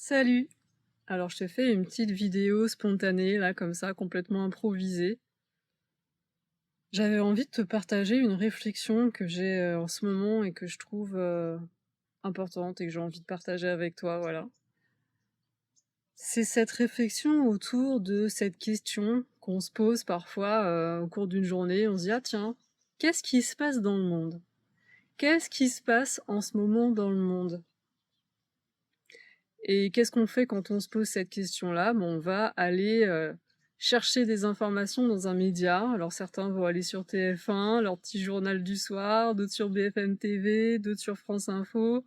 Salut! Alors je te fais une petite vidéo spontanée, là, comme ça, complètement improvisée. J'avais envie de te partager une réflexion que j'ai en ce moment et que je trouve importante et que j'ai envie de partager avec toi, voilà. C'est cette réflexion autour de cette question qu'on se pose parfois au cours d'une journée. On se dit, ah tiens, qu'est-ce qui se passe dans le monde? Qu'est-ce qui se passe en ce moment dans le monde? Et qu'est-ce qu'on fait quand on se pose cette question-là? On va aller chercher des informations dans un média. Alors certains vont aller sur TF1, leur petit journal du soir, d'autres sur BFM TV, d'autres sur France Info,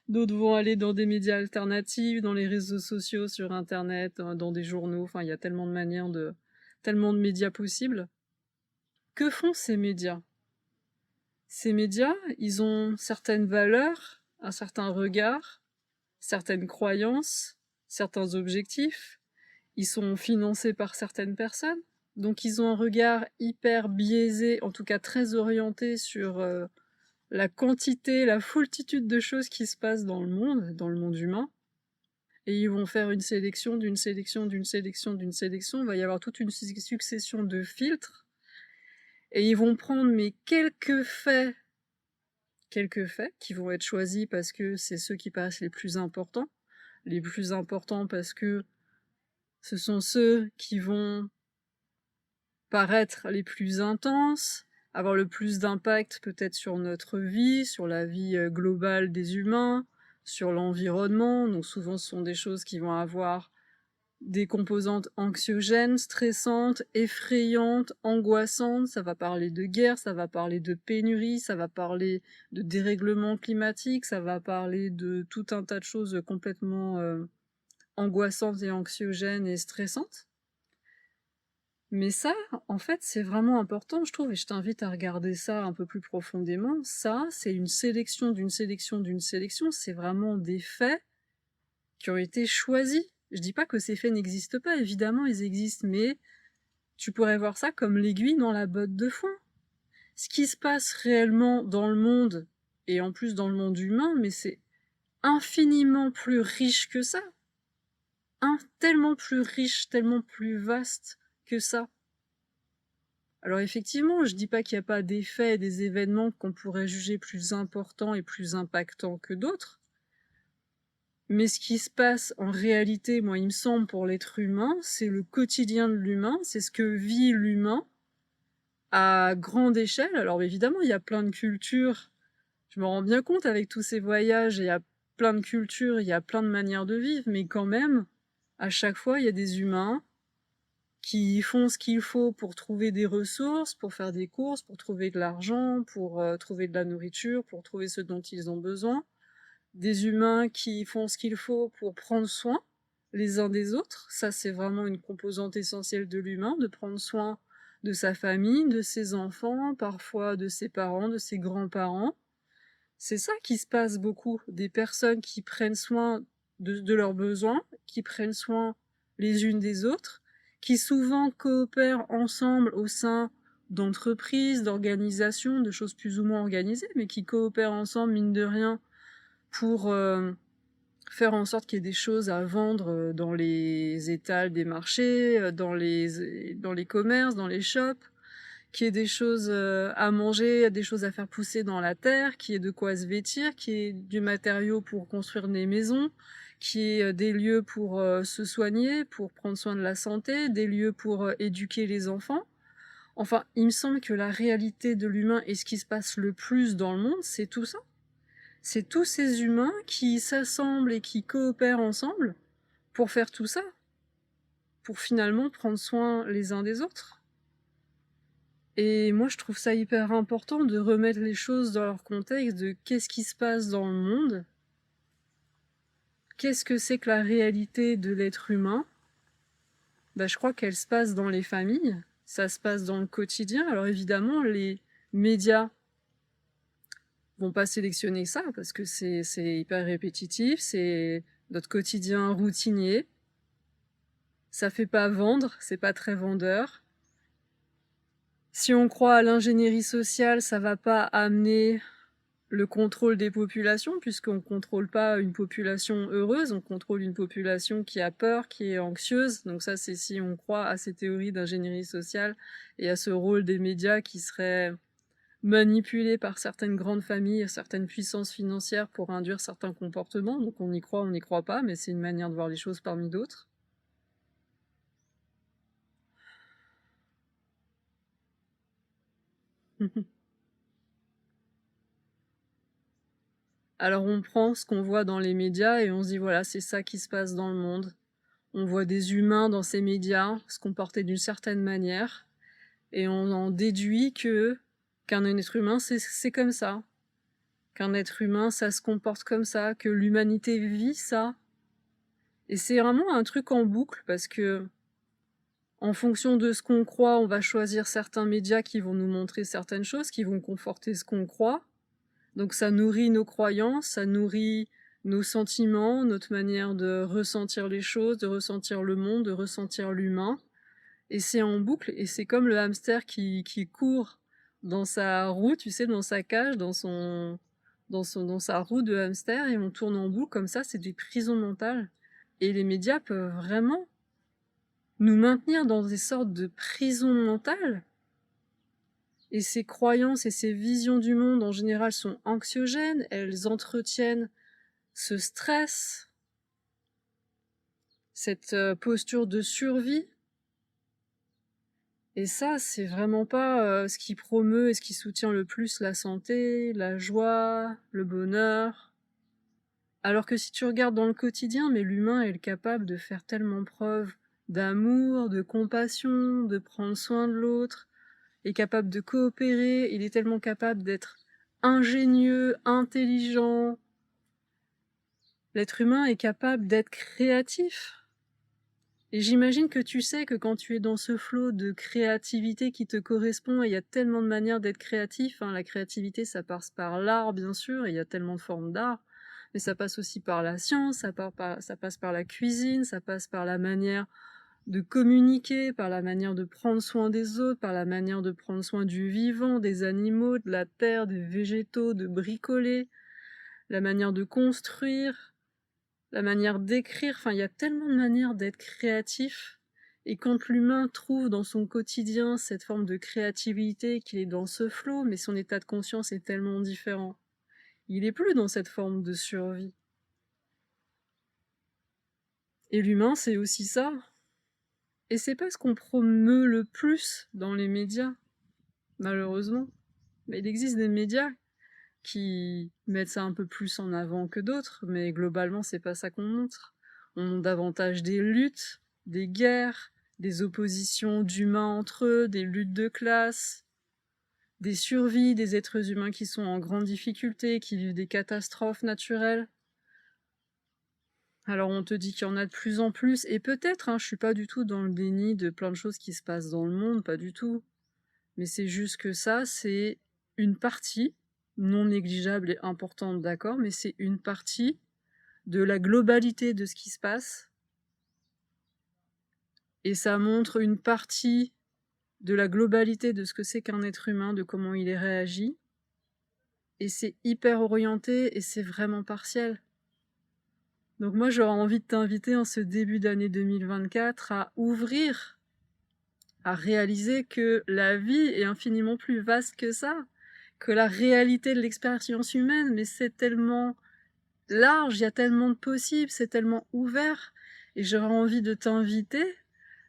d'autres vont aller dans des médias alternatifs, dans les réseaux sociaux, sur Internet, dans des journaux. Enfin, il y a tellement de manières tellement de médias possibles. Que font ces médias? Ces médias, ils ont certaines valeurs, un certain regard, certaines croyances, certains objectifs, ils sont financés par certaines personnes, donc ils ont un regard hyper biaisé, en tout cas très orienté sur la quantité, la foultitude de choses qui se passent dans le monde humain, et ils vont faire une sélection, d'une sélection, d'une sélection, d'une sélection, il va y avoir toute une succession de filtres, et ils vont prendre mais quelques faits qui vont être choisis parce que c'est ceux qui paraissent les plus importants parce que ce sont ceux qui vont paraître les plus intenses, avoir le plus d'impact peut-être sur notre vie, sur la vie globale des humains, sur l'environnement. Donc souvent ce sont des choses qui vont avoir des composantes anxiogènes, stressantes, effrayantes, angoissantes. Ça va parler de guerre, ça va parler de pénurie, ça va parler de dérèglement climatique, ça va parler de tout un tas de choses complètement angoissantes et anxiogènes et stressantes. Mais ça, en fait, c'est vraiment important, je trouve, et je t'invite à regarder ça un peu plus profondément. Ça, c'est une sélection d'une sélection d'une sélection, c'est vraiment des faits qui ont été choisis. Je dis pas que ces faits n'existent pas, évidemment, ils existent, mais tu pourrais voir ça comme l'aiguille dans la botte de foin. Ce qui se passe réellement dans le monde, et en plus dans le monde humain, mais c'est infiniment plus riche que ça. Tellement plus riche, tellement plus vaste que ça. Alors effectivement, je dis pas qu'il n'y a pas des faits, des événements qu'on pourrait juger plus importants et plus impactants que d'autres, mais ce qui se passe en réalité, moi il me semble, pour l'être humain, c'est le quotidien de l'humain, c'est ce que vit l'humain à grande échelle. Alors évidemment, il y a plein de cultures, je me rends bien compte avec tous ces voyages, il y a plein de cultures, il y a plein de manières de vivre, mais quand même, à chaque fois, il y a des humains qui font ce qu'il faut pour trouver des ressources, pour faire des courses, pour trouver de l'argent, pour trouver de la nourriture, pour trouver ce dont ils ont besoin. Des humains qui font ce qu'il faut pour prendre soin les uns des autres. Ça, c'est vraiment une composante essentielle de l'humain, de prendre soin de sa famille, de ses enfants, parfois de ses parents, de ses grands-parents. C'est ça qui se passe beaucoup, des personnes qui prennent soin de leurs besoins, qui prennent soin les unes des autres, qui souvent coopèrent ensemble au sein d'entreprises, d'organisations, de choses plus ou moins organisées, mais qui coopèrent ensemble, mine de rien, pour faire en sorte qu'il y ait des choses à vendre dans les étals des marchés, dans les commerces, dans les shops, qu'il y ait des choses à manger, des choses à faire pousser dans la terre, qu'il y ait de quoi se vêtir, qu'il y ait du matériau pour construire des maisons, qu'il y ait des lieux pour se soigner, pour prendre soin de la santé, des lieux pour éduquer les enfants. Enfin, il me semble que la réalité de l'humain et ce qui se passe le plus dans le monde, c'est tout ça. C'est tous ces humains qui s'assemblent et qui coopèrent ensemble pour faire tout ça, pour finalement prendre soin les uns des autres. Et moi, je trouve ça hyper important de remettre les choses dans leur contexte de qu'est-ce qui se passe dans le monde, qu'est-ce que c'est que la réalité de l'être humain. Je crois qu'elle se passe dans les familles, ça se passe dans le quotidien. Alors évidemment, les médias vont pas sélectionner ça parce que c'est hyper répétitif, c'est notre quotidien routinier. Ça fait pas vendre, c'est pas très vendeur. Si on croit à l'ingénierie sociale, ça va pas amener le contrôle des populations, puisqu'on ne contrôle pas une population heureuse, on contrôle une population qui a peur, qui est anxieuse. Donc ça, c'est si on croit à ces théories d'ingénierie sociale et à ce rôle des médias qui serait manipulés par certaines grandes familles, certaines puissances financières pour induire certains comportements. Donc on y croit, on n'y croit pas, mais c'est une manière de voir les choses parmi d'autres. Alors on prend ce qu'on voit dans les médias et on se dit voilà, c'est ça qui se passe dans le monde. On voit des humains dans ces médias se comporter d'une certaine manière et on en déduit qu'un être humain c'est comme ça, qu'un être humain ça se comporte comme ça, que l'humanité vit ça. Et c'est vraiment un truc en boucle parce que en fonction de ce qu'on croit, on va choisir certains médias qui vont nous montrer certaines choses, qui vont conforter ce qu'on croit. Donc ça nourrit nos croyances, ça nourrit nos sentiments, notre manière de ressentir les choses, de ressentir le monde, de ressentir l'humain. Et c'est en boucle, et c'est comme le hamster qui court dans sa roue, tu sais, dans sa cage, dans sa roue de hamster, et on tourne en boucle comme ça, c'est des prisons mentales. Et les médias peuvent vraiment nous maintenir dans des sortes de prisons mentales. Et ces croyances et ces visions du monde en général sont anxiogènes, elles entretiennent ce stress, cette posture de survie. Et ça, c'est vraiment pas ce qui promeut et ce qui soutient le plus la santé, la joie, le bonheur. Alors que si tu regardes dans le quotidien, mais l'humain est capable de faire tellement preuve d'amour, de compassion, de prendre soin de l'autre, est capable de coopérer, il est tellement capable d'être ingénieux, intelligent. L'être humain est capable d'être créatif. Et j'imagine que tu sais que quand tu es dans ce flot de créativité qui te correspond, et il y a tellement de manières d'être créatif, hein, la créativité ça passe par l'art bien sûr, et il y a tellement de formes d'art, mais ça passe aussi par la science, ça passe par la cuisine, ça passe par la manière de communiquer, par la manière de prendre soin des autres, par la manière de prendre soin du vivant, des animaux, de la terre, des végétaux, de bricoler, la manière de construire, la manière d'écrire. Enfin, il y a tellement de manières d'être créatif. Et quand l'humain trouve dans son quotidien cette forme de créativité, qu'il est dans ce flot, mais son état de conscience est tellement différent. Il est plus dans cette forme de survie. Et l'humain, c'est aussi ça. Et c'est pas ce qu'on promeut le plus dans les médias, malheureusement. Mais il existe des médias qui mettent ça un peu plus en avant que d'autres, mais globalement, c'est pas ça qu'on montre. On montre davantage des luttes, des guerres, des oppositions d'humains entre eux, des luttes de classe, des survies des êtres humains qui sont en grande difficulté, qui vivent des catastrophes naturelles. Alors on te dit qu'il y en a de plus en plus, et peut-être, hein, je suis pas du tout dans le déni de plein de choses qui se passent dans le monde, pas du tout. Mais c'est juste que ça, c'est une partie, non négligeable et importante, d'accord, mais c'est une partie de la globalité de ce qui se passe. Et ça montre une partie de la globalité de ce que c'est qu'un être humain, de comment il est réagi. Et c'est hyper orienté et c'est vraiment partiel. Donc moi, j'aurais envie de t'inviter en ce début d'année 2024 à ouvrir, à réaliser que la vie est infiniment plus vaste que ça, que la réalité de l'expérience humaine, mais c'est tellement large, il y a tellement de possibles, c'est tellement ouvert, et j'aurais envie de t'inviter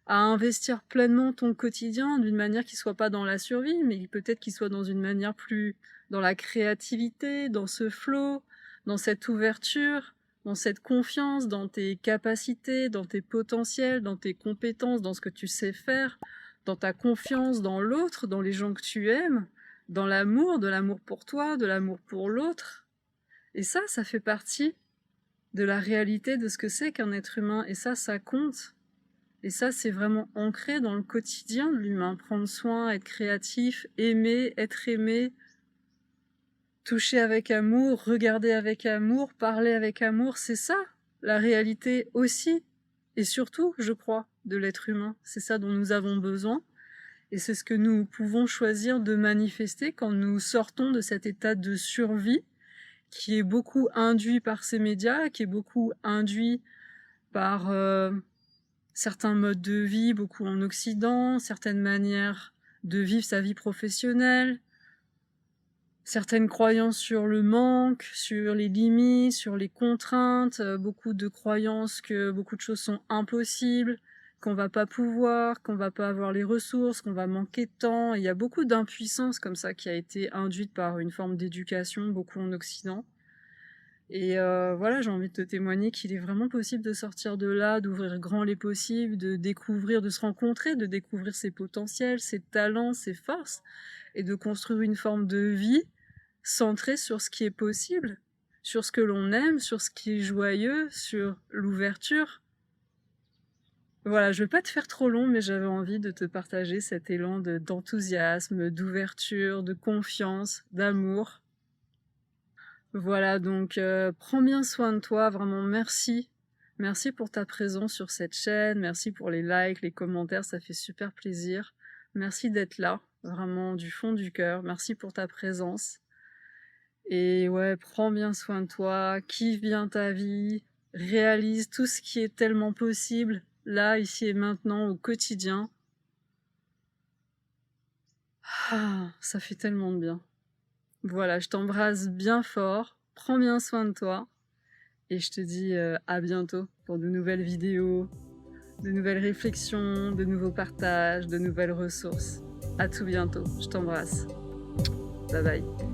à investir pleinement ton quotidien d'une manière qui soit pas dans la survie, mais peut-être qui soit dans une manière plus dans la créativité, dans ce flow, dans cette ouverture, dans cette confiance, dans tes capacités, dans tes potentiels, dans tes compétences, dans ce que tu sais faire, dans ta confiance dans l'autre, dans les gens que tu aimes, dans l'amour, de l'amour pour toi, de l'amour pour l'autre. Et ça fait partie de la réalité de ce que c'est qu'un être humain. Et ça compte. Et ça, c'est vraiment ancré dans le quotidien de l'humain. Prendre soin, être créatif, aimer, être aimé, toucher avec amour, regarder avec amour, parler avec amour. C'est ça, la réalité aussi. Et surtout, je crois, de l'être humain. C'est ça dont nous avons besoin. Et c'est ce que nous pouvons choisir de manifester quand nous sortons de cet état de survie qui est beaucoup induit par ces médias, qui est beaucoup induit par certains modes de vie, beaucoup en Occident, certaines manières de vivre sa vie professionnelle, certaines croyances sur le manque, sur les limites, sur les contraintes, beaucoup de croyances que beaucoup de choses sont impossibles, qu'on va pas pouvoir, qu'on va pas avoir les ressources, qu'on va manquer de temps. Il y a beaucoup d'impuissance comme ça qui a été induite par une forme d'éducation, beaucoup en Occident. Et voilà, j'ai envie de te témoigner qu'il est vraiment possible de sortir de là, d'ouvrir grand les possibles, de découvrir, de se rencontrer, de découvrir ses potentiels, ses talents, ses forces, et de construire une forme de vie centrée sur ce qui est possible, sur ce que l'on aime, sur ce qui est joyeux, sur l'ouverture. Voilà, je vais pas te faire trop long, mais j'avais envie de te partager cet élan d'enthousiasme, d'ouverture, de confiance, d'amour. Voilà, donc prends bien soin de toi, vraiment merci. Merci pour ta présence sur cette chaîne, merci pour les likes, les commentaires, ça fait super plaisir. Merci d'être là, vraiment du fond du cœur, merci pour ta présence. Et ouais, prends bien soin de toi, kiffe bien ta vie, réalise tout ce qui est tellement possible, là, ici et maintenant, au quotidien. Ah, ça fait tellement de bien. Voilà, je t'embrasse bien fort, prends bien soin de toi. Et je te dis à bientôt pour de nouvelles vidéos, de nouvelles réflexions, de nouveaux partages, de nouvelles ressources. À tout bientôt. Je t'embrasse. Bye bye.